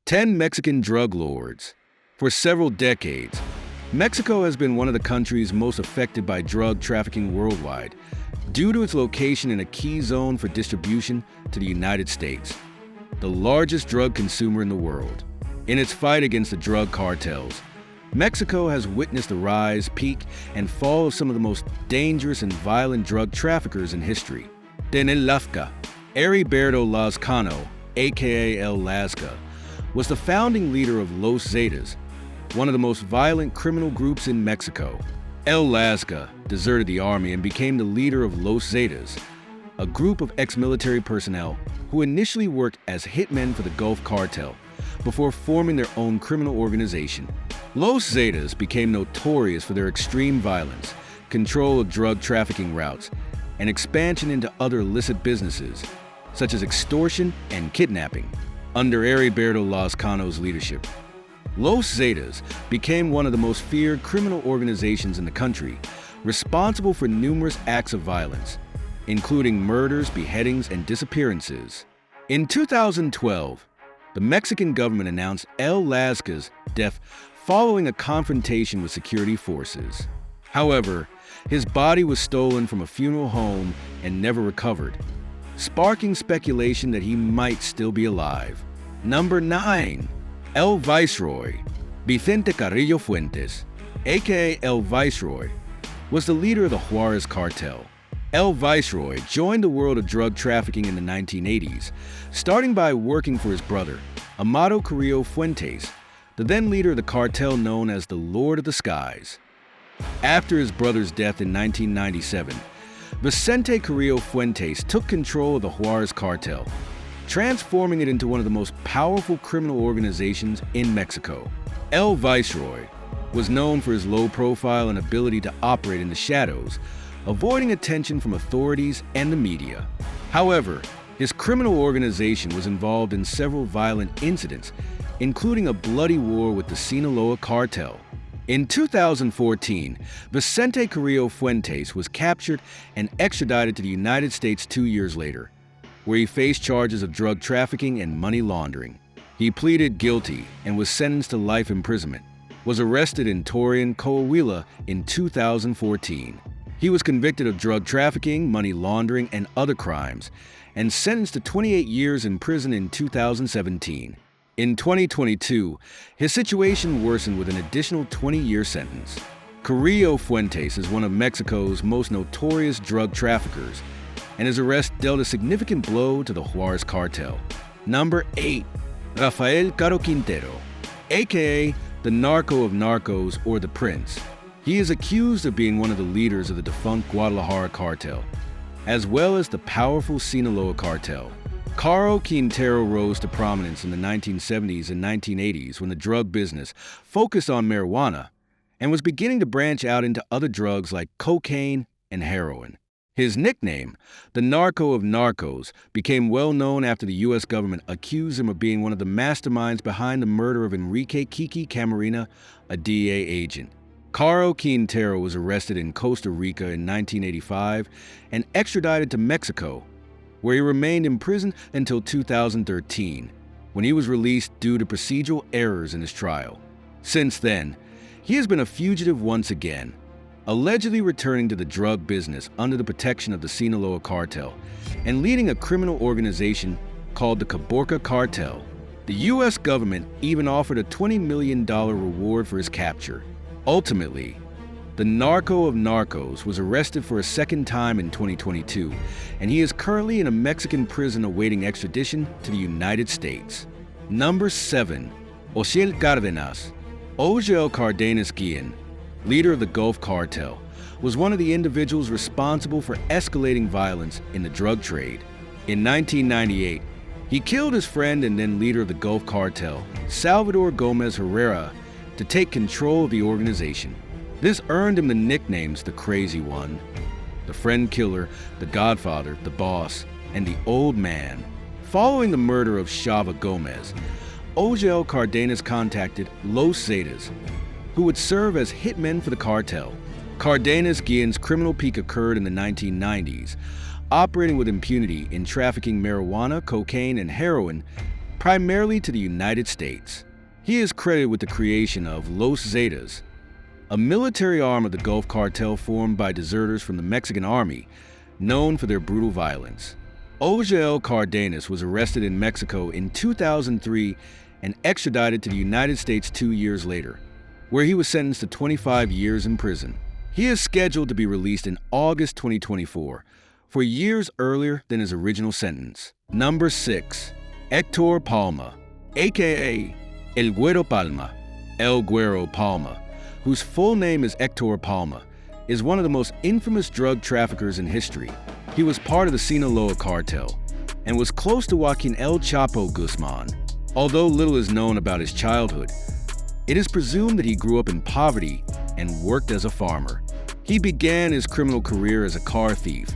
10 Mexican drug lords. For several decades, Mexico has been one of the countries most affected by drug trafficking worldwide due to its location in a key zone for distribution to the United States, the largest drug consumer in the world. In its fight against the drug cartels, Mexico has witnessed the rise, peak, and fall of some of the most dangerous and violent drug traffickers in history. Lafka, Heriberto Lazcano, aka El Lazca, was the founding leader of Los Zetas, one of the most violent criminal groups in Mexico. El Lazca deserted the army and became the leader of Los Zetas, a group of ex-military personnel who initially worked as hitmen for the Gulf Cartel before forming their own criminal organization. Los Zetas became notorious for their extreme violence, control of drug trafficking routes, and expansion into other illicit businesses, such as extortion and kidnapping, under Heriberto Lazcano's leadership. Los Zetas became one of the most feared criminal organizations in the country, responsible for numerous acts of violence, including murders, beheadings, and disappearances. In 2012, the Mexican government announced El Lazca's death following a confrontation with security forces. However, his body was stolen from a funeral home and never recovered, sparking speculation that he might still be alive. Number 9. El Viceroy. Vicente Carrillo Fuentes, aka El Viceroy, was the leader of the Juarez cartel. El Viceroy joined the world of drug trafficking in the 1980s, starting by working for his brother, Amado Carrillo Fuentes, the then leader of the cartel known as the Lord of the Skies. After his brother's death in 1997, Vicente Carrillo Fuentes took control of the Juarez cartel, transforming it into one of the most powerful criminal organizations in Mexico. El Viceroy was known for his low profile and ability to operate in the shadows, avoiding attention from authorities and the media. However, his criminal organization was involved in several violent incidents, including a bloody war with the Sinaloa cartel. In 2014, Vicente Carrillo Fuentes was captured and extradited to the United States 2 years later, where he faced charges of drug trafficking and money laundering. He pleaded guilty and was sentenced to life imprisonment, was arrested in Torreon, Coahuila in 2014. He was convicted of drug trafficking, money laundering, and other crimes, and sentenced to 28 years in prison in 2017. In 2022, his situation worsened with an additional 20-year sentence. Carrillo Fuentes is one of Mexico's most notorious drug traffickers, and his arrest dealt a significant blow to the Juarez cartel. Number 8. Rafael Caro Quintero, aka the Narco of Narcos or the Prince. He is accused of being one of the leaders of the defunct Guadalajara cartel, as well as the powerful Sinaloa cartel. Caro Quintero rose to prominence in the 1970s and 1980s when the drug business focused on marijuana and was beginning to branch out into other drugs like cocaine and heroin. His nickname, the Narco of Narcos, became well known after the U.S. government accused him of being one of the masterminds behind the murder of Enrique Kiki Camarena, a DEA agent. Caro Quintero was arrested in Costa Rica in 1985 and extradited to Mexico, where he remained in prison until 2013, when he was released due to procedural errors in his trial. Since then, he has been a fugitive once again, allegedly returning to the drug business under the protection of the Sinaloa cartel and leading a criminal organization called the Caborca Cartel. The U.S. government even offered a $20 million reward for his capture. Ultimately, the Narco of Narcos was arrested for a second time in 2022, and he is currently in a Mexican prison awaiting extradition to the United States. Number 7. Ociel Cárdenas. Ociel Cárdenas Guillen, leader of the Gulf Cartel, was one of the individuals responsible for escalating violence in the drug trade. In 1998, he killed his friend and then leader of the Gulf Cartel, Salvador Gomez Herrera, to take control of the organization. This earned him the nicknames the Crazy One, the Friend Killer, the Godfather, the Boss, and the Old Man. Following the murder of Chava Gomez, Ociel Cárdenas contacted Los Zetas, who would serve as hitmen for the cartel. Cárdenas Guillen's criminal peak occurred in the 1990s, operating with impunity in trafficking marijuana, cocaine, and heroin, primarily to the United States. He is credited with the creation of Los Zetas, a military arm of the Gulf Cartel formed by deserters from the Mexican army, known for their brutal violence. Ojael Cardenas was arrested in Mexico in 2003 and extradited to the United States 2 years later, where he was sentenced to 25 years in prison. He is scheduled to be released in August 2024, 4 years earlier than his original sentence. Number 6. Hector Palma, aka El Güero Palma, El Güero Palma, whose full name is Hector Palma, is one of the most infamous drug traffickers in history. He was part of the Sinaloa cartel and was close to Joaquin El Chapo Guzman. Although little is known about his childhood, it is presumed that he grew up in poverty and worked as a farmer. He began his criminal career as a car thief,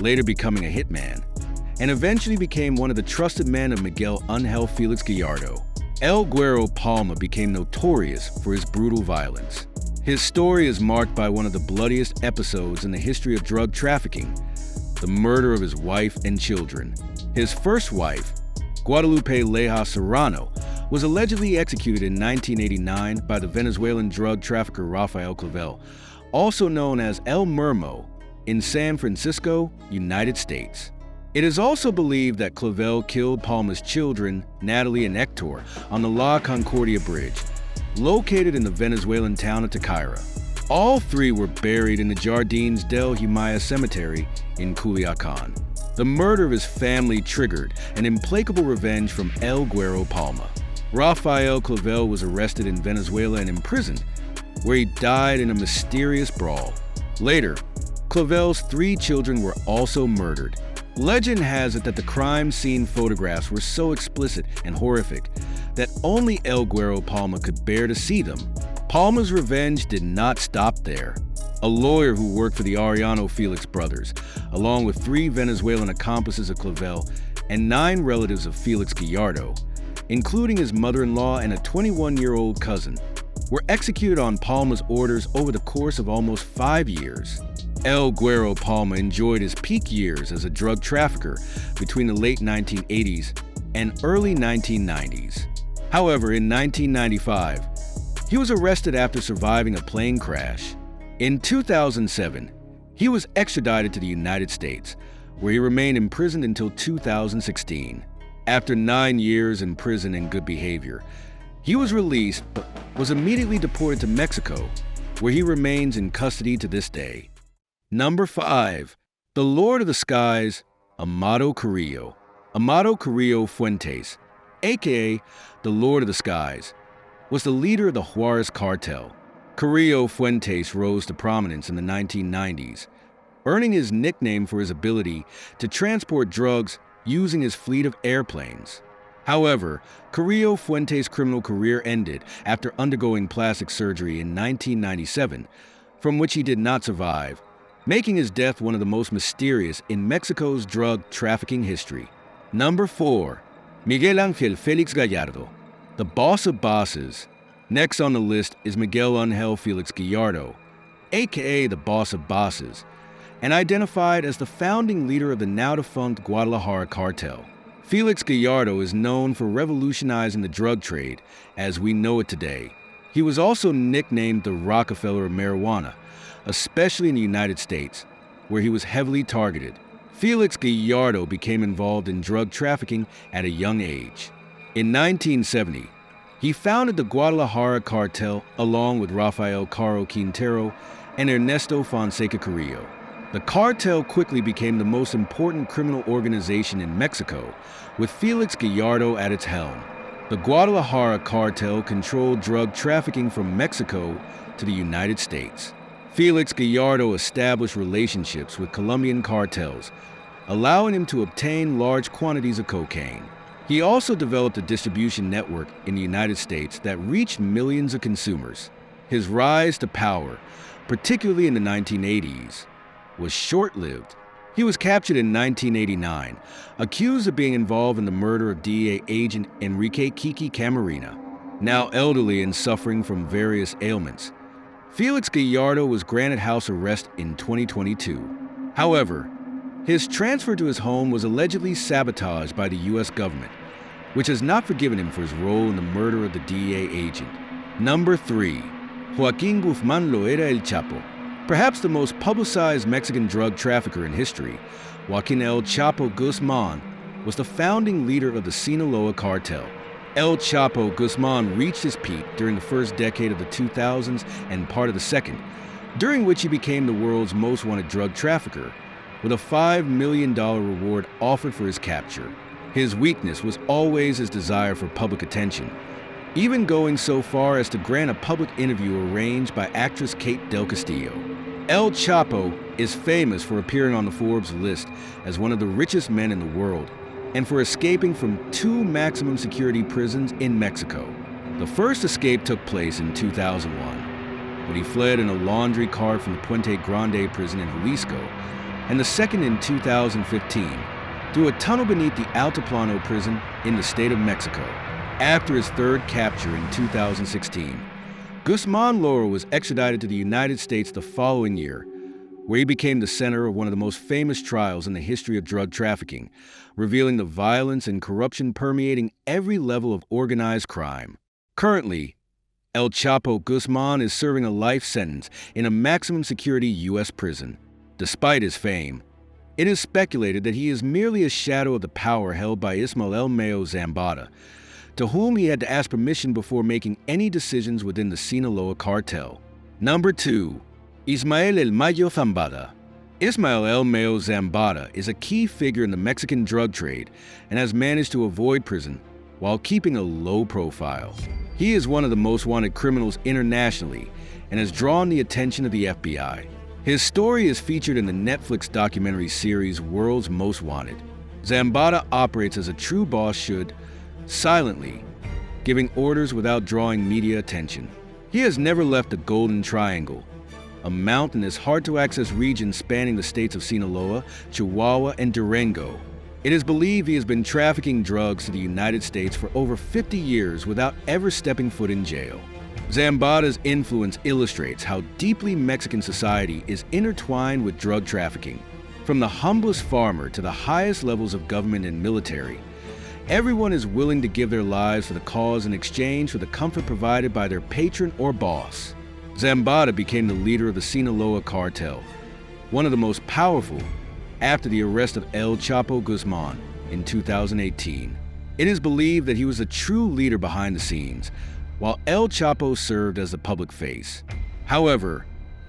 later becoming a hitman, and eventually became one of the trusted men of Miguel Ángel Felix Gallardo. El Güero Palma became notorious for his brutal violence. His story is marked by one of the bloodiest episodes in the history of drug trafficking, the murder of his wife and children. His first wife, Guadalupe Leja Serrano, was allegedly executed in 1989 by the Venezuelan drug trafficker Rafael Clavel, also known as El Murmo, in San Francisco, United States. It is also believed that Clavel killed Palma's children, Natalie and Hector, on the La Concordia Bridge, located in the Venezuelan town of Taquira. All three were buried in the Jardines del Humaya Cemetery in Culiacan. The murder of his family triggered an implacable revenge from El Güero Palma. Rafael Clavel was arrested in Venezuela and imprisoned, where he died in a mysterious brawl. Later, Clavel's 3 children were also murdered. Legend has it that the crime scene photographs were so explicit and horrific that only El Güero Palma could bear to see them. Palma's revenge did not stop there. A lawyer who worked for the Arellano Felix brothers, along with 3 Venezuelan accomplices of Clavel and 9 relatives of Felix Gallardo, including his mother-in-law and a 21-year-old cousin, were executed on Palma's orders over the course of almost 5 years. El Güero Palma enjoyed his peak years as a drug trafficker between the late 1980s and early 1990s. However, in 1995, he was arrested after surviving a plane crash. In 2007, he was extradited to the United States, where he remained imprisoned until 2016. After 9 years in prison and good behavior, he was released but was immediately deported to Mexico, where he remains in custody to this day. Number 5. The Lord of the Skies, Amado Carrillo. Amado Carrillo Fuentes, aka the Lord of the Skies, was the leader of the Juarez cartel. Carrillo Fuentes rose to prominence in the 1990s, earning his nickname for his ability to transport drugs using his fleet of airplanes. However, Carrillo Fuentes' criminal career ended after undergoing plastic surgery in 1997, from which he did not survive, making his death one of the most mysterious in Mexico's drug trafficking history. Number 4. Miguel Ángel Felix Gallardo, the boss of bosses. Next on the list is Miguel Ángel Felix Gallardo, aka the boss of bosses, and identified as the founding leader of the now-defunct Guadalajara cartel. Felix Gallardo is known for revolutionizing the drug trade as we know it today. He was also nicknamed the Rockefeller of marijuana, especially in the United States, where he was heavily targeted. Felix Gallardo became involved in drug trafficking at a young age. In 1970, he founded the Guadalajara cartel along with Rafael Caro Quintero and Ernesto Fonseca Carrillo. The cartel quickly became the most important criminal organization in Mexico, with Felix Gallardo at its helm. The Guadalajara cartel controlled drug trafficking from Mexico to the United States. Felix Gallardo established relationships with Colombian cartels, allowing him to obtain large quantities of cocaine. He also developed a distribution network in the United States that reached millions of consumers. His rise to power, particularly in the 1980s, was short-lived. He was captured in 1989, accused of being involved in the murder of DEA agent Enrique Kiki Camarena. Now elderly and suffering from various ailments, Felix Gallardo was granted house arrest in 2022. However, his transfer to his home was allegedly sabotaged by the U.S. government, which has not forgiven him for his role in the murder of the DEA agent. Number 3. Joaquín Guzmán Loera El Chapo. Perhaps the most publicized Mexican drug trafficker in history, Joaquín El Chapo Guzmán was the founding leader of the Sinaloa cartel. El Chapo Guzmán reached his peak during the first decade of the 2000s and part of the second, during which he became the world's most wanted drug trafficker, with a $5 million reward offered for his capture. His weakness was always his desire for public attention, even going so far as to grant a public interview arranged by actress Kate Del Castillo. El Chapo is famous for appearing on the Forbes list as one of the richest men in the world and for escaping from 2 maximum security prisons in Mexico. The first escape took place in 2001, when he fled in a laundry cart from the Puente Grande prison in Jalisco, and the second in 2015, through a tunnel beneath the Altiplano prison in the state of Mexico. After his third capture in 2016, Guzmán Loera was extradited to the United States the following year, where he became the center of one of the most famous trials in the history of drug trafficking, revealing the violence and corruption permeating every level of organized crime. Currently, El Chapo Guzmán is serving a life sentence in a maximum security U.S. prison. Despite his fame, it is speculated that he is merely a shadow of the power held by Ismael El Mayo Zambada, to whom he had to ask permission before making any decisions within the Sinaloa cartel. Number 2. Ismael El Mayo Zambada. Ismael El Mayo Zambada is a key figure in the Mexican drug trade and has managed to avoid prison while keeping a low profile. He is one of the most wanted criminals internationally and has drawn the attention of the FBI. His story is featured in the Netflix documentary series World's Most Wanted. Zambada operates as a true boss should, silently, giving orders without drawing media attention. He has never left the Golden Triangle, a mountainous, hard-to-access region spanning the states of Sinaloa, Chihuahua, and Durango. It is believed he has been trafficking drugs to the United States for over 50 years without ever stepping foot in jail. Zambada's influence illustrates how deeply Mexican society is intertwined with drug trafficking. From the humblest farmer to the highest levels of government and military, everyone is willing to give their lives for the cause in exchange for the comfort provided by their patron or boss. Zambada became the leader of the Sinaloa cartel, one of the most powerful, after the arrest of El Chapo Guzmán in 2018. It is believed that he was the true leader behind the scenes, while El Chapo served as the public face. However,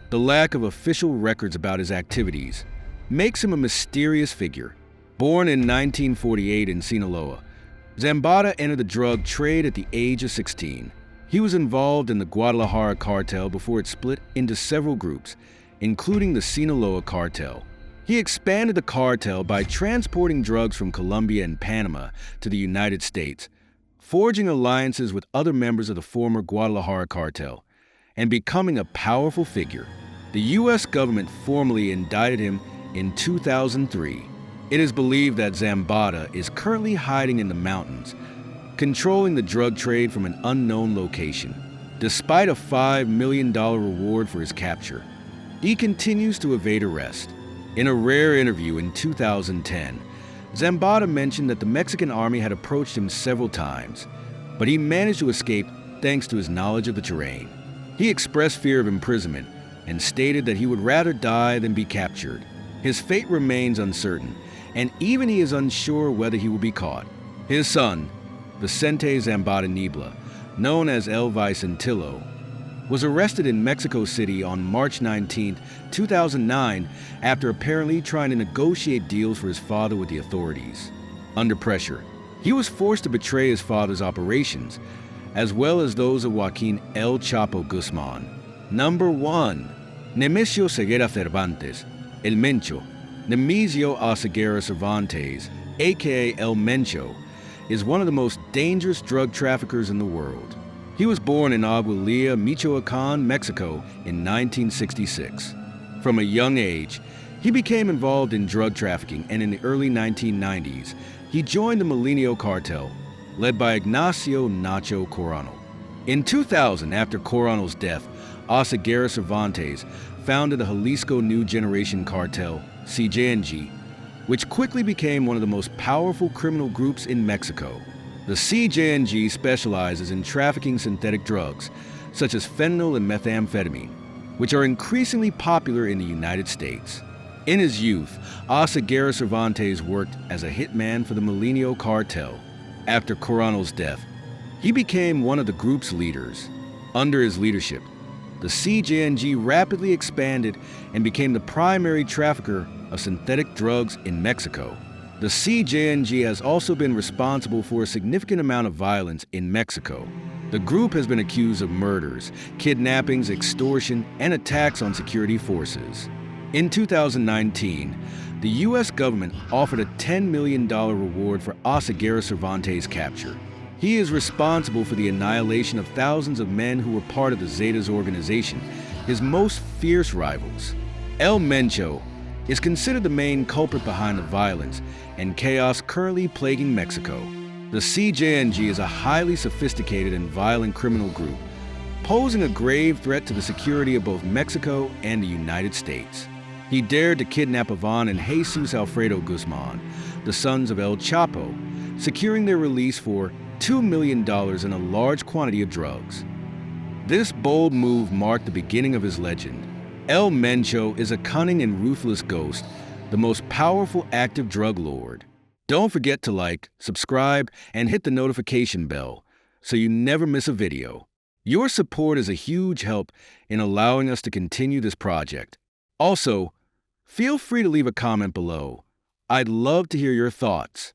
the lack of official records about his activities makes him a mysterious figure. Born in 1948 in Sinaloa, Zambada entered the drug trade at the age of 16. He was involved in the Guadalajara cartel before it split into several groups, including the Sinaloa cartel. He expanded the cartel by transporting drugs from Colombia and Panama to the United States, forging alliances with other members of the former Guadalajara cartel, and becoming a powerful figure. The U.S. government formally indicted him in 2003. It is believed that Zambada is currently hiding in the mountains, controlling the drug trade from an unknown location. Despite a $5 million reward for his capture, he continues to evade arrest. In a rare interview in 2010, Zambada mentioned that the Mexican army had approached him several times, but he managed to escape thanks to his knowledge of the terrain. He expressed fear of imprisonment and stated that he would rather die than be captured. His fate remains uncertain, and even he is unsure whether he will be caught. His son, Vicente Zambada Niebla, known as El Vicentillo, was arrested in Mexico City on March 19, 2009, after apparently trying to negotiate deals for his father with the authorities. Under pressure, he was forced to betray his father's operations, as well as those of Joaquín El Chapo Guzmán. Number 1. Nemesio Ceguera Cervantes, El Mencho. Nemesio Ceguera Cervantes, aka El Mencho, is one of the most dangerous drug traffickers in the world. He was born in Aguililla, Michoacán, Mexico in 1966. From a young age, he became involved in drug trafficking, and in the early 1990s, he joined the Milenio cartel, led by Ignacio Nacho Coronel. In 2000, after Coronel's death, Ceguera Cervantes founded the Jalisco New Generation cartel, CJNG, which quickly became one of the most powerful criminal groups in Mexico. The CJNG specializes in trafficking synthetic drugs, such as fentanyl and methamphetamine, which are increasingly popular in the United States. In his youth, Oseguera Cervantes worked as a hitman for the Milenio cartel. After Coronel's death, he became one of the group's leaders. Under his leadership, the CJNG rapidly expanded and became the primary trafficker of synthetic drugs in Mexico. The CJNG has also been responsible for a significant amount of violence in Mexico. The group has been accused of murders, kidnappings, extortion, and attacks on security forces. In 2019, the U.S. government offered a $10 million reward for Oseguera Cervantes' capture. He is responsible for the annihilation of thousands of men who were part of the Zetas organization, his most fierce rivals. El Mencho is considered the main culprit behind the violence and chaos currently plaguing Mexico. The CJNG is a highly sophisticated and violent criminal group, posing a grave threat to the security of both Mexico and the United States. He dared to kidnap Ivan and Jesus Alfredo Guzman, the sons of El Chapo, securing their release for $2 million and a large quantity of drugs. This bold move marked the beginning of his legend. El Mencho is a cunning and ruthless ghost, the most powerful active drug lord. Don't forget to like, subscribe, and hit the notification bell so you never miss a video. Your support is a huge help in allowing us to continue this project. Also, feel free to leave a comment below. I'd love to hear your thoughts.